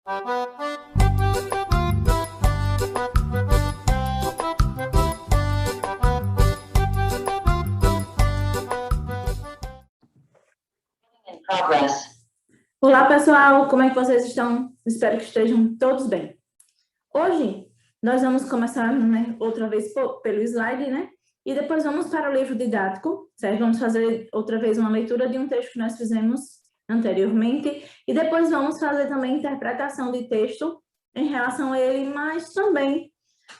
Olá, pessoal! Como é que vocês estão? Espero que estejam todos bem. Hoje, nós vamos começar, né, outra vez pelo slide, né? E depois vamos para o livro didático, certo? Vamos fazer outra vez uma leitura de um texto que nós fizemos anteriormente. E depois vamos fazer também interpretação de texto em relação a ele, mas também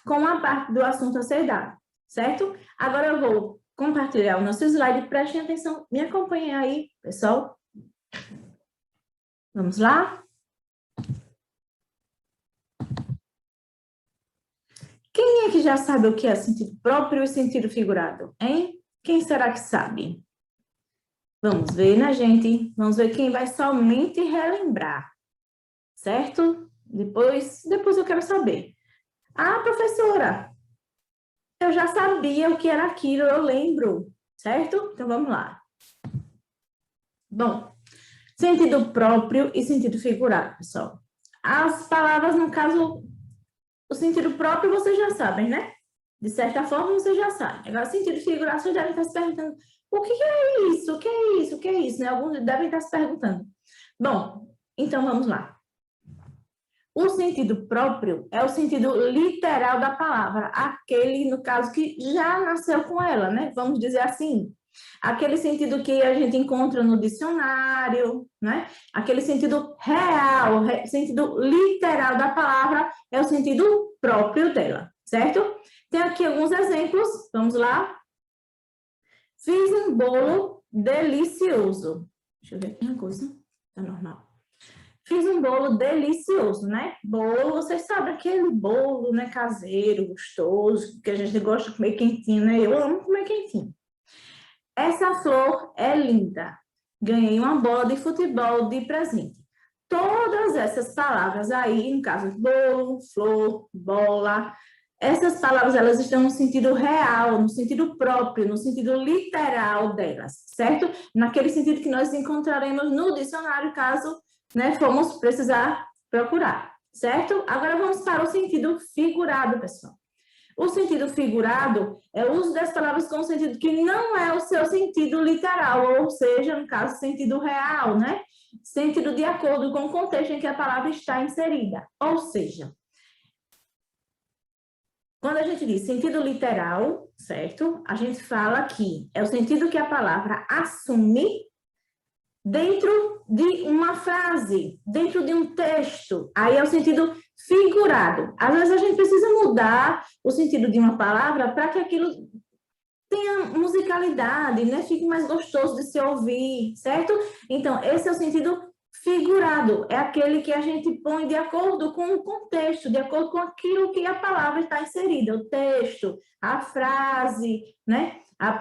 com a parte do assunto a ser dado, certo? Agora eu vou compartilhar o nosso slide. Prestem atenção, me acompanhem aí, pessoal. Vamos lá? Quem é que já sabe o que é sentido próprio e sentido figurado, hein? Quem será que sabe? Vamos ver, né, gente? Vamos ver quem vai somente relembrar, certo? Depois eu quero saber. Ah, professora, eu já sabia o que era aquilo, eu lembro, certo? Então, vamos lá. Bom, sentido próprio e sentido figurado, pessoal. As palavras, no caso, o sentido próprio vocês já sabem, né? De certa forma, vocês já sabem. Agora, sentido figurado, vocês devem estar se perguntando, o que é isso? O que é isso? O que é isso? Né? Alguns devem estar se perguntando. Bom, então vamos lá. O sentido próprio é o sentido literal da palavra, aquele, no caso, que já nasceu com ela, né? Vamos dizer assim. Aquele sentido que a gente encontra no dicionário, né? Aquele sentido real, sentido literal da palavra é o sentido próprio dela, certo? Tem aqui alguns exemplos, vamos lá. Fiz um bolo delicioso. Deixa eu ver aqui uma coisa, tá normal. Fiz um bolo delicioso, né? Bolo, vocês sabem, aquele bolo, né, caseiro, gostoso, que a gente gosta de comer quentinho, né? Eu amo comer quentinho. Essa flor é linda. Ganhei uma bola de futebol de presente. Todas essas palavras aí, no caso, bolo, flor, bola, essas palavras, elas estão no sentido real, no sentido próprio, no sentido literal delas, certo? Naquele sentido que nós encontraremos no dicionário, caso, né, formos precisar procurar, certo? Agora vamos para o sentido figurado, pessoal. O sentido figurado é o uso das palavras com sentido que não é o seu sentido literal, ou seja, no caso, sentido real, né? Sentido de acordo com o contexto em que a palavra está inserida. Ou seja, quando a gente diz sentido literal, certo? A gente fala que é o sentido que a palavra assume dentro de uma frase, dentro de um texto. Aí é o sentido figurado. Às vezes a gente precisa mudar o sentido de uma palavra para que aquilo tenha musicalidade, né? Fique mais gostoso de se ouvir, certo? Então, esse é o sentido figurado. É aquele que a gente põe de acordo com o contexto, de acordo com aquilo que a palavra está inserida, o texto, a frase, né? A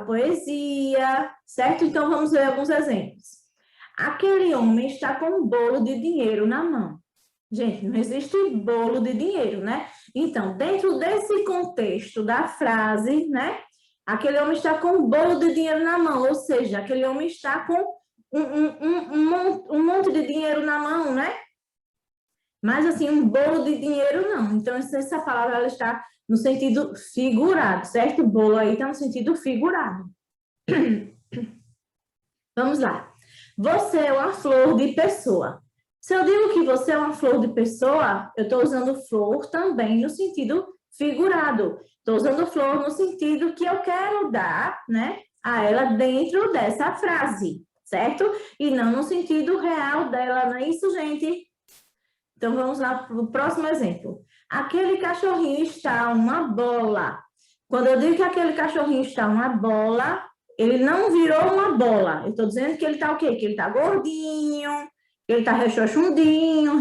poesia, certo? Então, vamos ver alguns exemplos. Aquele homem está com um bolo de dinheiro na mão. Gente, não existe bolo de dinheiro, né? Então, dentro desse contexto da frase, né? Aquele homem está com um bolo de dinheiro na mão, ou seja, aquele homem está com um monte de dinheiro na mão, né? Mas, assim, um bolo de dinheiro, não. Então, essa palavra, ela está no sentido figurado, certo? O bolo aí está no sentido figurado. Vamos lá. Você é uma flor de pessoa. Se eu digo que você é uma flor de pessoa, eu estou usando flor também no sentido figurado. Estou usando flor no sentido que eu quero dar, né, a ela dentro dessa frase, certo? E não no sentido real dela, não é isso, gente? Então, vamos lá para o próximo exemplo. Aquele cachorrinho está uma bola. Quando eu digo que aquele cachorrinho está uma bola, ele não virou uma bola. Eu estou dizendo que ele está o quê? Que ele está gordinho, que ele está rechonchudinho,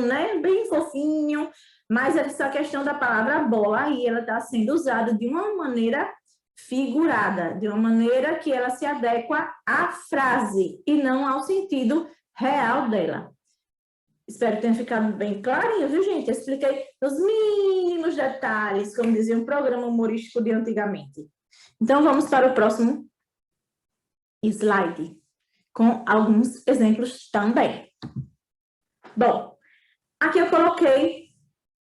né? Bem fofinho. Mas essa questão da palavra bola aí, ela está sendo usada de uma maneira figurada, de uma maneira que ela se adequa à frase e não ao sentido real dela. Espero que tenha ficado bem clarinho, viu, gente? Eu expliquei os mínimos detalhes, como dizia um programa humorístico de antigamente. Então, vamos para o próximo slide, com alguns exemplos também. Bom, aqui eu coloquei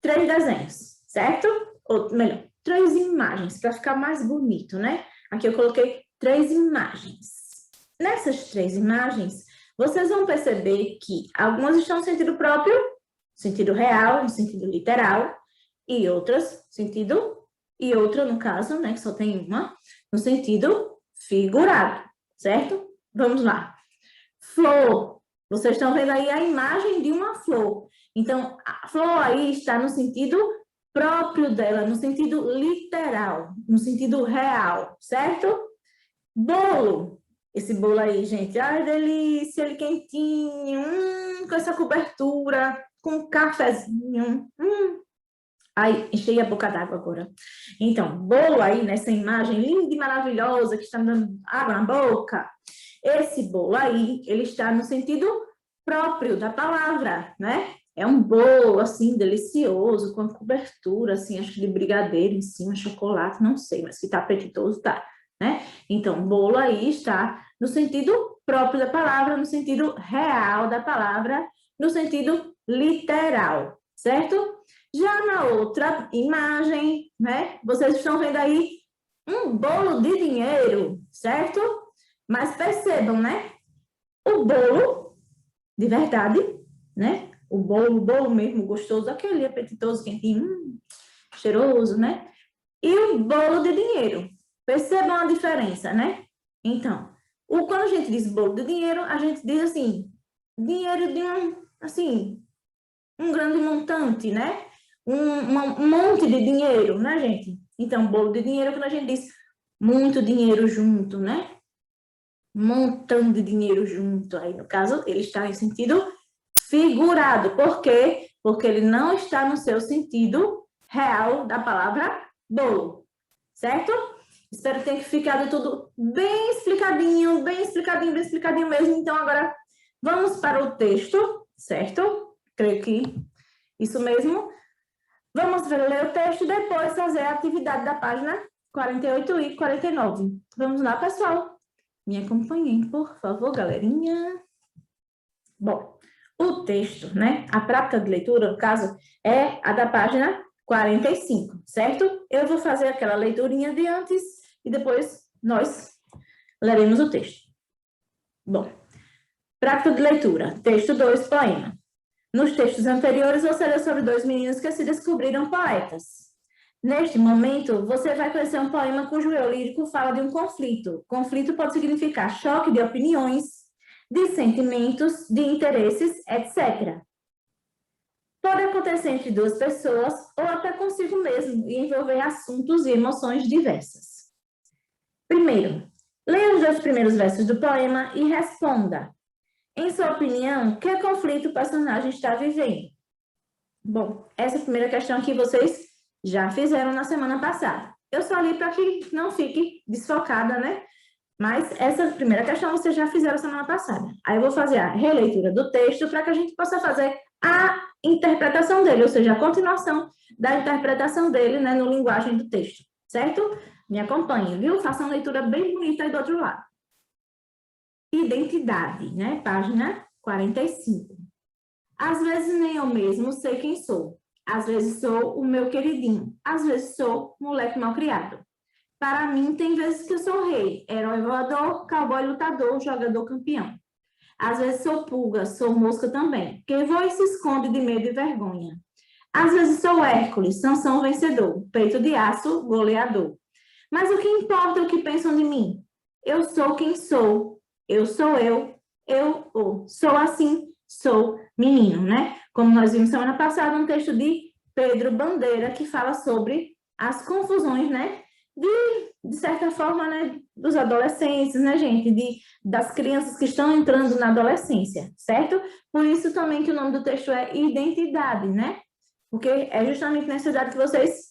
3 desenhos, certo? Ou melhor, 3 imagens, para ficar mais bonito, né? Aqui eu coloquei 3 imagens. Nessas 3 imagens, vocês vão perceber que algumas estão no sentido próprio, sentido real, no sentido literal, e outras, e outra, no caso, né, que só tem uma, no sentido figurado, certo? Vamos lá. Flor. Vocês estão vendo aí a imagem de uma flor. Então, a flor aí está no sentido próprio dela, no sentido literal, no sentido real, certo? Bolo. Esse bolo aí, gente, ai, delícia, ele quentinho, com essa cobertura, com cafezinho, Ai, enchei a boca d'água agora. Então, bolo aí nessa imagem linda e maravilhosa que está me dando água na boca. Esse bolo aí, ele está no sentido próprio da palavra, né? É um bolo, assim, delicioso, com cobertura, assim, acho que de brigadeiro em cima, chocolate, não sei, mas que tá apetitoso, tá, né? Então, bolo aí está no sentido próprio da palavra, no sentido real da palavra, no sentido literal, certo? Já na outra imagem, né? Vocês estão vendo aí um bolo de dinheiro, certo? Mas percebam, né? O bolo de verdade, né? O bolo mesmo gostoso, aquele apetitoso, quentinho, cheiroso, né? E o bolo de dinheiro. Percebam a diferença, né? Então, quando a gente diz bolo de dinheiro, a gente diz assim, dinheiro de um grande montante, né? Um monte de dinheiro, né, gente? Então, bolo de dinheiro, quando a gente diz muito dinheiro junto, né? Montando de dinheiro junto. Aí, no caso, ele está em sentido figurado. Por quê? Porque ele não está no seu sentido real da palavra bolo. Certo? Espero que tenha ficado tudo bem explicadinho, bem explicadinho, bem explicadinho mesmo. Então, agora, vamos para o texto, certo? Creio que isso mesmo. Vamos ler o texto e depois fazer a atividade da página 48 e 49. Vamos lá, pessoal? Me acompanhem, por favor, galerinha. Bom, o texto, né? A prática de leitura, no caso, é a da página 45, certo? Eu vou fazer aquela leiturinha de antes e depois nós leremos o texto. Bom, prática de leitura, texto 2, poema. Nos textos anteriores, você leu sobre 2 meninos que se descobriram poetas. Neste momento, você vai conhecer um poema cujo eu lírico fala de um conflito. Conflito pode significar choque de opiniões, de sentimentos, de interesses, etc. Pode acontecer entre 2 pessoas ou até consigo mesmo e envolver assuntos e emoções diversas. Primeiro, leia os 2 primeiros versos do poema e responda. Em sua opinião, que conflito o personagem está vivendo? Bom, essa primeira questão aqui vocês já fizeram na semana passada. Eu só li para que não fique desfocada, né? Mas essa primeira questão vocês já fizeram semana passada. Aí eu vou fazer a releitura do texto para que a gente possa fazer a interpretação dele, ou seja, a continuação da interpretação dele, né, no linguagem do texto, certo? Me acompanhem, viu? Façam uma leitura bem bonita aí do outro lado. Identidade, né? Página 45. Às vezes nem eu mesmo sei quem sou. Às vezes sou o meu queridinho. Às vezes sou moleque malcriado. Para mim, tem vezes que eu sou rei, herói voador, cowboy lutador, jogador campeão. Às vezes sou pulga, sou mosca também. Quem voa e se esconde de medo e vergonha. Às vezes sou Hércules, Sansão vencedor, peito de aço, goleador. Mas o que importa é o que pensam de mim? Eu sou quem sou. Eu sou sou assim, sou menino, né? Como nós vimos semana passada, um texto de Pedro Bandeira, que fala sobre as confusões, né? De certa forma, né? Dos adolescentes, né, gente? Das crianças que estão entrando na adolescência, certo? Por isso também que o nome do texto é Identidade, né? Porque é justamente nessa idade que vocês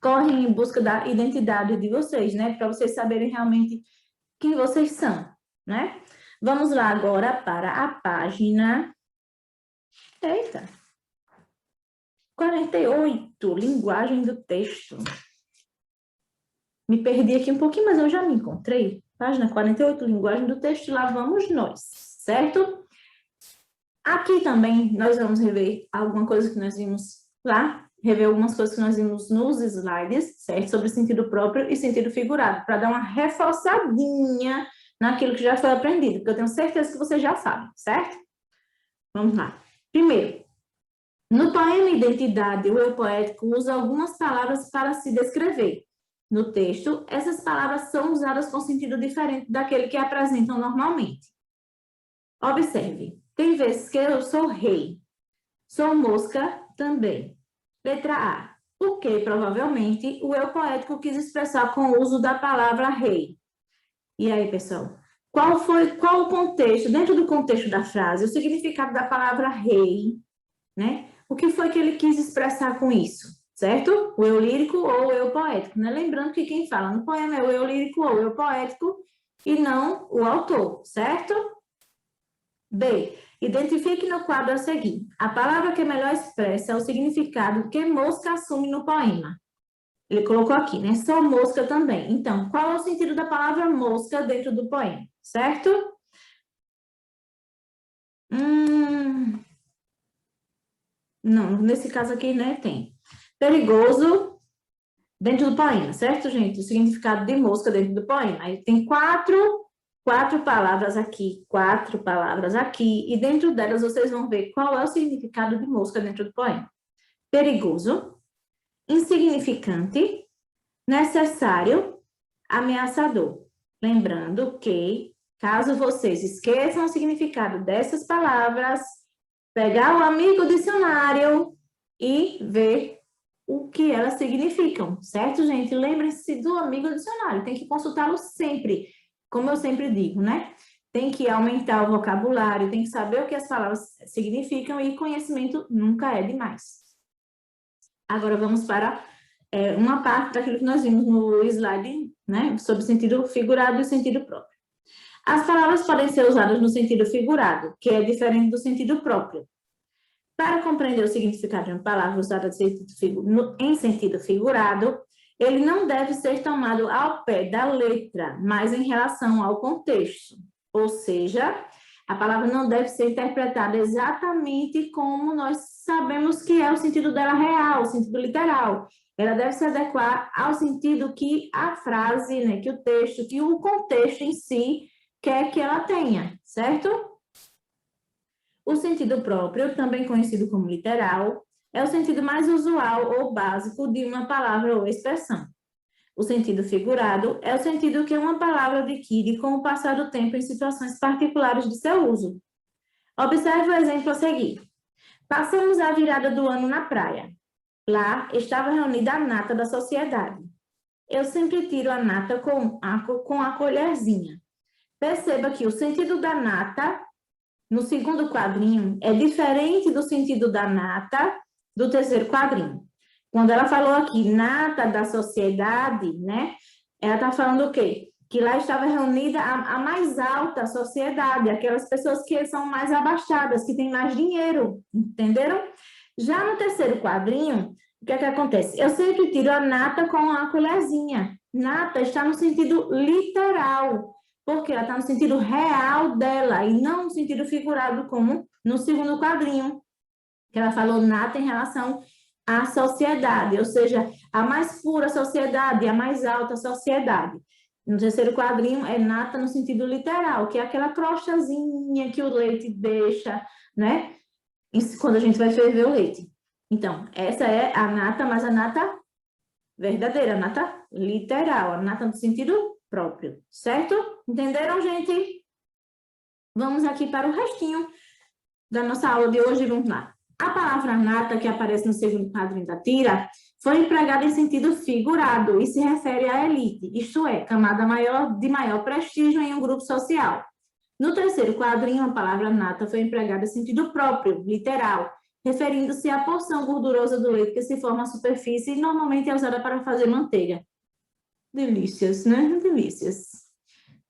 correm em busca da identidade de vocês, né? Para vocês saberem realmente quem vocês são, né? Vamos lá agora para a página... Eita! 48, linguagem do texto. Me perdi aqui um pouquinho, mas eu já me encontrei. Página 48, linguagem do texto, lá vamos nós, certo? Aqui também nós vamos rever alguma coisa que nós vimos lá, rever algumas coisas que nós vimos nos slides, certo? Sobre sentido próprio e sentido figurado, para dar uma reforçadinha naquilo que já foi aprendido, porque eu tenho certeza que você já sabe, certo? Vamos lá. Primeiro, no poema Identidade, o eu poético usa algumas palavras para se descrever. No texto, essas palavras são usadas com sentido diferente daquele que apresentam normalmente. Observe, tem vezes que eu sou rei, sou mosca também. Letra A, porque provavelmente o eu poético quis expressar com o uso da palavra rei. E aí, pessoal, qual o contexto, dentro do contexto da frase, o significado da palavra rei, né? O que foi que ele quis expressar com isso, certo? O eu lírico ou o eu poético, né? Lembrando que quem fala no poema é o eu lírico ou o eu poético e não o autor, certo? B. Identifique no quadro a seguir. A palavra que melhor expressa o significado que mosca assume no poema. Ele colocou aqui, né? Sou mosca também. Então, qual é o sentido da palavra mosca dentro do poema, certo? Não, nesse caso aqui, né, tem. Perigoso dentro do poema, certo, gente? O significado de mosca dentro do poema. Aí tem quatro palavras aqui, e dentro delas vocês vão ver qual é o significado de mosca dentro do poema. Perigoso, insignificante, necessário, ameaçador. Lembrando que, caso vocês esqueçam o significado dessas palavras, pegar o amigo dicionário e ver o que elas significam, certo, gente? Lembrem-se do amigo dicionário, tem que consultá-lo sempre, como eu sempre digo, né? Tem que aumentar o vocabulário, tem que saber o que as palavras significam e conhecimento nunca é demais. Agora vamos para uma parte daquilo que nós vimos no slide, né? Sobre sentido figurado e sentido próprio. As palavras podem ser usadas no sentido figurado, que é diferente do sentido próprio. Para compreender o significado de uma palavra usada em sentido figurado, ele não deve ser tomado ao pé da letra, mas em relação ao contexto. Ou seja, a palavra não deve ser interpretada exatamente como nós sabemos que é o sentido dela real, o sentido literal. Ela deve se adequar ao sentido que a frase, né, que o texto, que o contexto em si quer que ela tenha, certo? O sentido próprio, também conhecido como literal, é o sentido mais usual ou básico de uma palavra ou expressão. O sentido figurado é o sentido que uma palavra adquire com o passar do tempo em situações particulares de seu uso. Observe o exemplo a seguir. Passamos a virada do ano na praia. Lá estava reunida a nata da sociedade. Eu sempre tiro a nata com a colherzinha. Perceba que o sentido da nata no segundo quadrinho é diferente do sentido da nata do terceiro quadrinho. Quando ela falou aqui, nata da sociedade, né? Ela está falando o quê? Que lá estava reunida a mais alta sociedade, aquelas pessoas que são mais abastadas, que têm mais dinheiro, entenderam? Já no terceiro quadrinho, o que é que acontece? Eu sempre tiro a nata com a colherzinha. Nata está no sentido literal, porque ela está no sentido real dela e não no sentido figurado, como no segundo quadrinho, que ela falou nata em relação à sociedade, ou seja, a mais pura sociedade, a mais alta sociedade. No terceiro quadrinho é nata no sentido literal, que é aquela crostazinha que o leite deixa, né? Quando a gente vai ferver o leite. Então, essa é a nata, mas a nata verdadeira, a nata literal, a nata no sentido próprio, certo? Entenderam, gente? Vamos aqui para o restinho da nossa aula de hoje, vamos lá. A palavra nata, que aparece no segundo quadrinho da tira, foi empregada em sentido figurado e se refere à elite, isto é, camada de maior prestígio em um grupo social. No terceiro quadrinho, a palavra nata foi empregada em sentido próprio, literal, referindo-se à porção gordurosa do leite que se forma à superfície e normalmente é usada para fazer manteiga. Delícias, né? Delícias.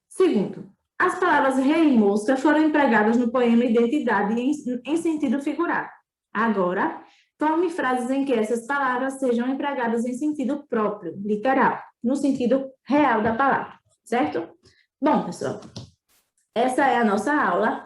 Segundo, as palavras rei e mosca foram empregadas no poema Identidade em sentido figurado. Agora, forme frases em que essas palavras sejam empregadas em sentido próprio, literal, no sentido real da palavra, certo? Bom, pessoal, essa é a nossa aula.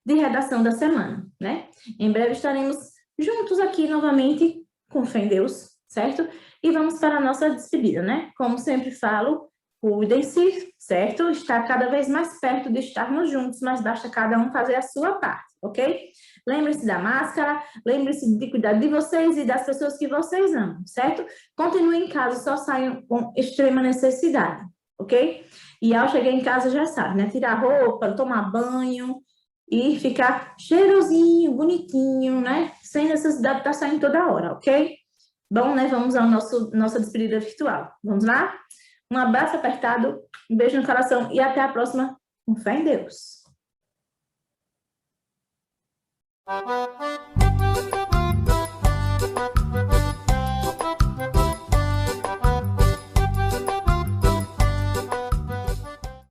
de redação da semana, né? Em breve estaremos juntos aqui novamente, com fé em Deus, certo? E vamos para a nossa despedida, né? Como sempre falo, cuidem-se, certo? Está cada vez mais perto de estarmos juntos, mas basta cada um fazer a sua parte, ok? Lembre-se da máscara, lembre-se de cuidar de vocês e das pessoas que vocês amam, certo? Continuem em casa, só saiam com extrema necessidade, ok? E ao chegar em casa já sabe, né? Tirar roupa, tomar banho e ficar cheirosinho, bonitinho, né? Sem necessidade de estar saindo toda hora, ok? Bom, né? Vamos ao nossa despedida virtual. Vamos lá? Um abraço apertado, um beijo no coração e até a próxima. Com fé em Deus.